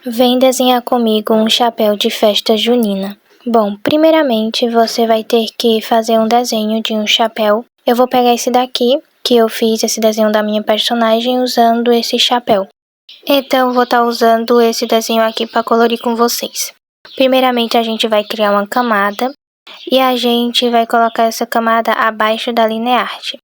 Vem desenhar comigo um chapéu de festa junina. Bom, primeiramente você vai ter que fazer um desenho de um chapéu. Eu vou pegar esse daqui, que eu fiz esse desenho da minha personagem usando esse chapéu. Então eu vou estar usando esse desenho aqui para colorir com vocês. Primeiramente a gente vai criar uma camada e a gente vai colocar essa camada abaixo da linha art.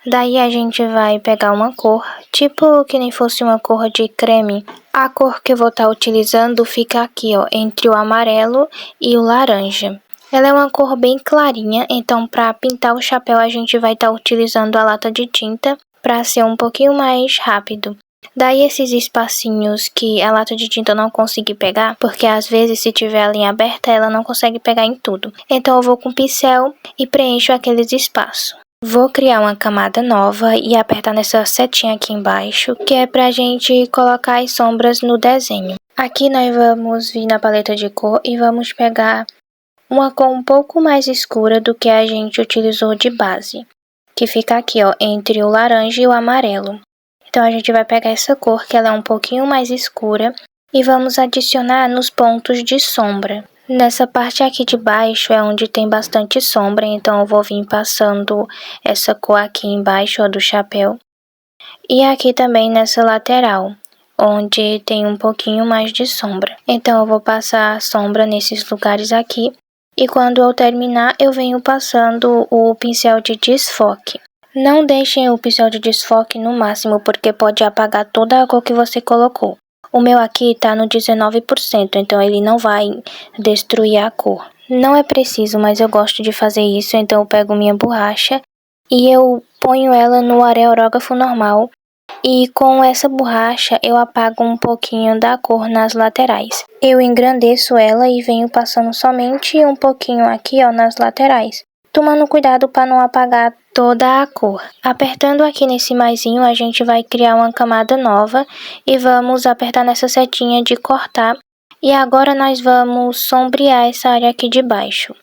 Daí a gente vai pegar uma cor, tipo que nem fosse uma cor de creme. A cor que eu vou estar utilizando fica aqui, ó, entre o amarelo e o laranja. Ela é uma cor bem clarinha, então para pintar o chapéu a gente vai estar utilizando a lata de tinta para ser um pouquinho mais rápido. Daí esses espacinhos que a lata de tinta não consegue pegar, porque às vezes se tiver a linha aberta ela não consegue pegar em tudo. Então eu vou com o pincel e preencho aqueles espaços. Vou criar uma camada nova e apertar nessa setinha aqui embaixo, que é pra gente colocar as sombras no desenho. Aqui nós vamos vir na paleta de cor e vamos pegar uma cor um pouco mais escura do que a gente utilizou de base, que fica aqui, ó, entre o laranja e o amarelo. Então a gente vai pegar essa cor, que ela é um pouquinho mais escura, e vamos adicionar nos pontos de sombra. Nessa parte aqui de baixo é onde tem bastante sombra, então eu vou vir passando essa cor aqui embaixo, ó, do chapéu. E aqui também nessa lateral, onde tem um pouquinho mais de sombra. Então eu vou passar a sombra nesses lugares aqui. E quando eu terminar, eu venho passando o pincel de desfoque. Não deixem o pincel de desfoque no máximo, porque pode apagar toda a cor que você colocou. O meu aqui tá no 19%, então ele não vai destruir a cor. Não é preciso, mas eu gosto de fazer isso, então eu pego minha borracha e eu ponho ela no areógrafo normal. E com essa borracha eu apago um pouquinho da cor nas laterais. Eu engrandeço ela e venho passando somente um pouquinho aqui, ó, nas laterais, tomando cuidado para não apagar toda a cor. Apertando aqui nesse maisinho, a gente vai criar uma camada nova e vamos apertar nessa setinha de cortar. E agora nós vamos sombrear essa área aqui de baixo.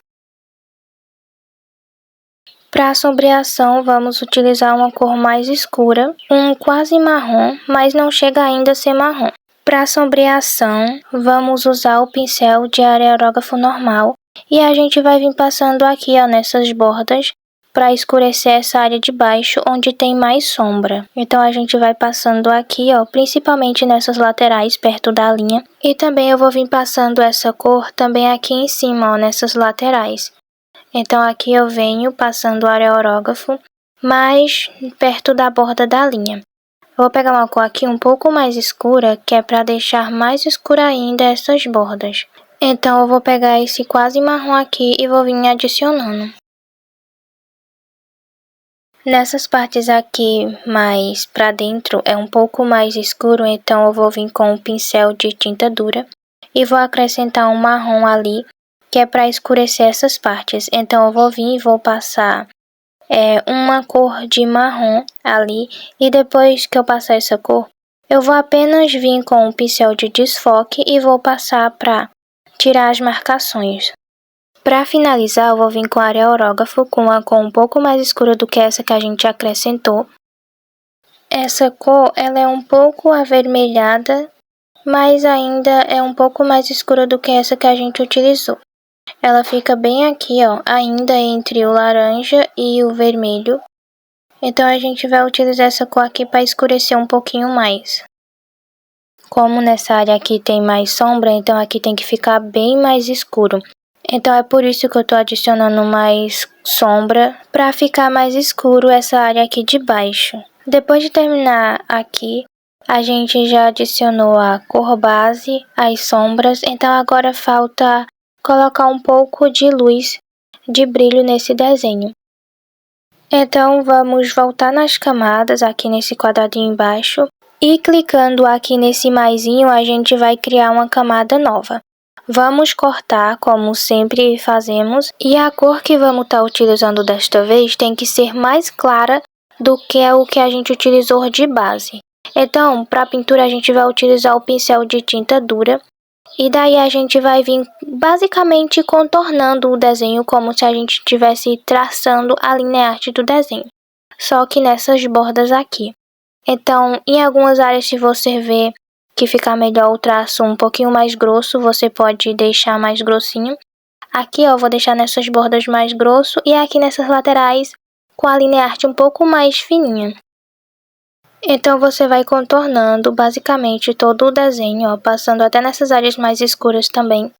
Para a sombreação, vamos utilizar uma cor mais escura, um quase marrom, mas não chega ainda a ser marrom. Para a sombreação, vamos usar o pincel de areógrafo normal e a gente vai vir passando aqui, ó, nessas bordas para escurecer essa área de baixo onde tem mais sombra. Então a gente vai passando aqui, ó, principalmente nessas laterais perto da linha. E também eu vou vir passando essa cor também aqui em cima, ó, nessas laterais. Então aqui eu venho passando o areógrafo mais perto da borda da linha. Vou pegar uma cor aqui um pouco mais escura, que é para deixar mais escura ainda essas bordas. Então eu vou pegar esse quase marrom aqui e vou vir adicionando. Nessas partes aqui mais para dentro é um pouco mais escuro, então eu vou vir com um pincel de tinta dura e vou acrescentar um marrom ali, que é para escurecer essas partes. Então eu vou vir e vou passar uma cor de marrom ali, e depois que eu passar essa cor, eu vou apenas vir com o pincel de desfoque e vou passar para tirar as marcações. Para finalizar, eu vou vir com areógrafo com uma cor um pouco mais escura do que essa que a gente acrescentou. Essa cor ela é um pouco avermelhada, mas ainda é um pouco mais escura do que essa que a gente utilizou. Ela fica bem aqui, ó, ainda entre o laranja e o vermelho. Então a gente vai utilizar essa cor aqui para escurecer um pouquinho mais. Como nessa área aqui tem mais sombra, então aqui tem que ficar bem mais escuro. Então é por isso que eu tô adicionando mais sombra, para ficar mais escuro essa área aqui de baixo. Depois de terminar aqui, a gente já adicionou a cor base, as sombras, então agora falta colocar um pouco de luz, de brilho nesse desenho. Então vamos voltar nas camadas aqui nesse quadradinho embaixo e clicando aqui nesse maisinho a gente vai criar uma camada nova. Vamos cortar como sempre fazemos e a cor que vamos estar utilizando desta vez tem que ser mais clara do que o que a gente utilizou de base. Então para a pintura a gente vai utilizar o pincel de tinta dura. E daí a gente vai vir basicamente contornando o desenho como se a gente estivesse traçando a linha arte do desenho, só que nessas bordas aqui. Então, em algumas áreas, se você ver, que ficar melhor o traço um pouquinho mais grosso, você pode deixar mais grossinho. Aqui, ó, eu vou deixar nessas bordas mais grosso e aqui nessas laterais com a linha art um pouco mais fininha. Então, você vai contornando basicamente todo o desenho, ó, passando até nessas áreas mais escuras também.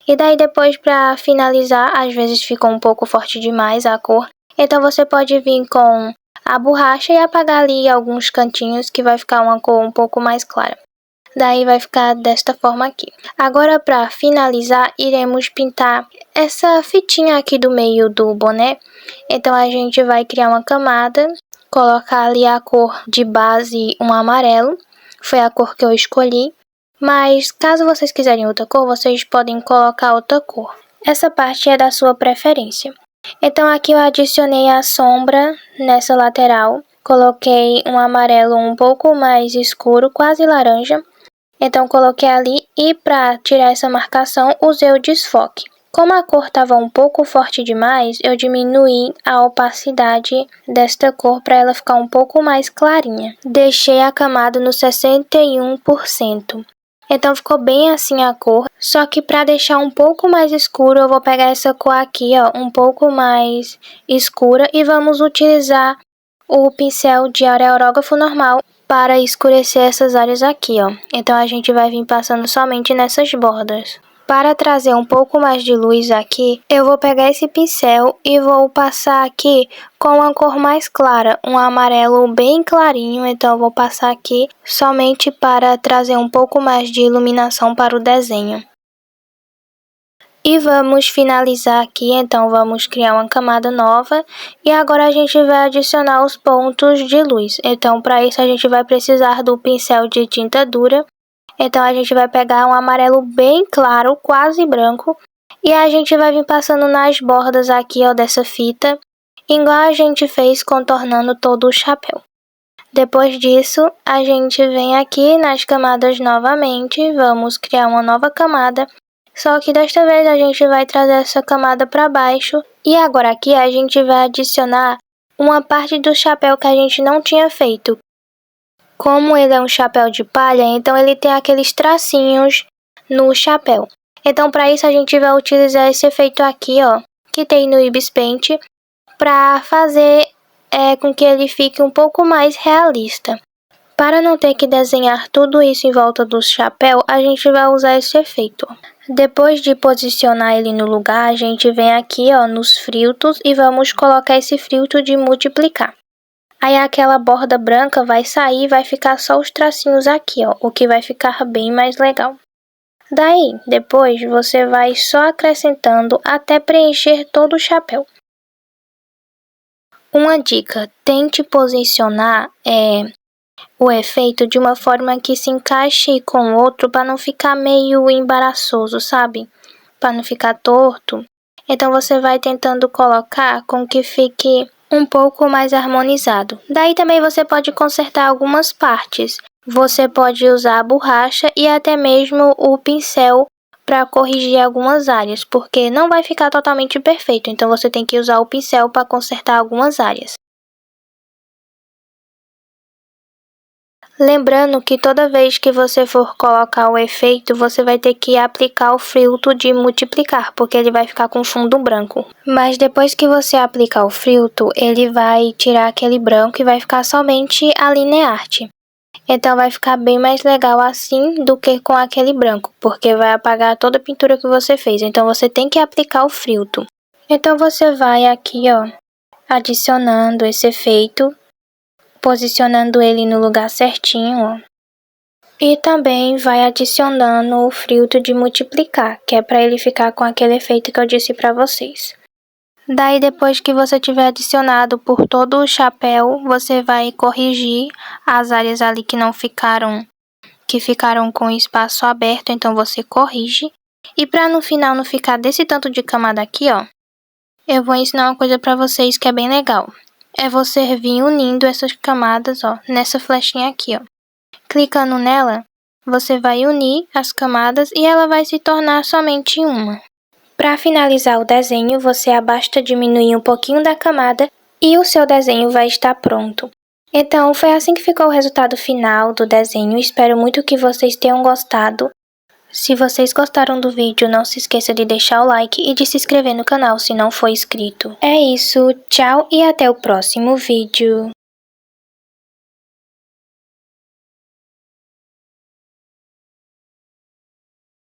E daí depois, para finalizar, às vezes fica um pouco forte demais a cor. Então, você pode vir com a borracha e apagar ali alguns cantinhos que vai ficar uma cor um pouco mais clara. Daí vai ficar desta forma aqui. Agora, para finalizar, iremos pintar essa fitinha aqui do meio do boné. Então, a gente vai criar uma camada, colocar ali a cor de base, um amarelo. Foi a cor que eu escolhi. Mas, caso vocês quiserem outra cor, vocês podem colocar outra cor. Essa parte é da sua preferência. Então, aqui eu adicionei a sombra nessa lateral. Coloquei um amarelo um pouco mais escuro, quase laranja. Então, coloquei ali e para tirar essa marcação, usei o desfoque. Como a cor estava um pouco forte demais, eu diminuí a opacidade desta cor para ela ficar um pouco mais clarinha. Deixei a camada no 61%. Então, ficou bem assim a cor. Só que para deixar um pouco mais escuro, eu vou pegar essa cor aqui, ó, um pouco mais escura. E vamos utilizar o pincel de aerógrafo normal para escurecer essas áreas aqui, ó. Então, a gente vai vir passando somente nessas bordas. Para trazer um pouco mais de luz aqui, eu vou pegar esse pincel e vou passar aqui com uma cor mais clara, um amarelo bem clarinho. Então, eu vou passar aqui somente para trazer um pouco mais de iluminação para o desenho. E vamos finalizar aqui, então vamos criar uma camada nova e agora a gente vai adicionar os pontos de luz. Então, para isso a gente vai precisar do pincel de tinta dura. Então, a gente vai pegar um amarelo bem claro, quase branco, e a gente vai vir passando nas bordas aqui, ó, dessa fita, igual a gente fez contornando todo o chapéu. Depois disso, a gente vem aqui nas camadas novamente, vamos criar uma nova camada, só que desta vez a gente vai trazer essa camada para baixo, e agora aqui a gente vai adicionar uma parte do chapéu que a gente não tinha feito. Como ele é um chapéu de palha, então ele tem aqueles tracinhos no chapéu. Então, para isso, a gente vai utilizar esse efeito aqui, ó, que tem no Ibis Paint, para fazer com que ele fique um pouco mais realista. Para não ter que desenhar tudo isso em volta do chapéu, a gente vai usar esse efeito. Depois de posicionar ele no lugar, a gente vem aqui, ó, nos filtros e vamos colocar esse filtro de multiplicar. Aí aquela borda branca vai sair e vai ficar só os tracinhos aqui, ó, o que vai ficar bem mais legal. Daí, depois, você vai só acrescentando até preencher todo o chapéu. Uma dica, tente posicionar o efeito de uma forma que se encaixe com o outro para não ficar meio embaraçoso, sabe? Para não ficar torto. Então, você vai tentando colocar com que fique um pouco mais harmonizado. Daí também você pode consertar algumas partes. Você pode usar a borracha e até mesmo o pincel para corrigir algumas áreas, porque não vai ficar totalmente perfeito, então você tem que usar o pincel para consertar algumas áreas. Lembrando que toda vez que você for colocar o efeito, você vai ter que aplicar o filtro de multiplicar, porque ele vai ficar com fundo branco. Mas depois que você aplicar o filtro, ele vai tirar aquele branco e vai ficar somente a linha art. Então vai ficar bem mais legal assim do que com aquele branco, porque vai apagar toda a pintura que você fez. Então você tem que aplicar o filtro. Então você vai aqui, ó, adicionando esse efeito, posicionando ele no lugar certinho, ó. E também vai adicionando o filtro de multiplicar, que é para ele ficar com aquele efeito que eu disse para vocês. Daí, depois que você tiver adicionado por todo o chapéu, você vai corrigir as áreas ali que ficaram com espaço aberto, então você corrige. E para no final não ficar desse tanto de camada aqui, ó, eu vou ensinar uma coisa para vocês que é bem legal. É você vir unindo essas camadas, ó, nessa flechinha aqui, ó. Clicando nela, você vai unir as camadas e ela vai se tornar somente uma. Para finalizar o desenho, você basta diminuir um pouquinho da camada e o seu desenho vai estar pronto. Então, foi assim que ficou o resultado final do desenho. Espero muito que vocês tenham gostado. Se vocês gostaram do vídeo, não se esqueça de deixar o like e de se inscrever no canal se não for inscrito. É isso, tchau e até o próximo vídeo.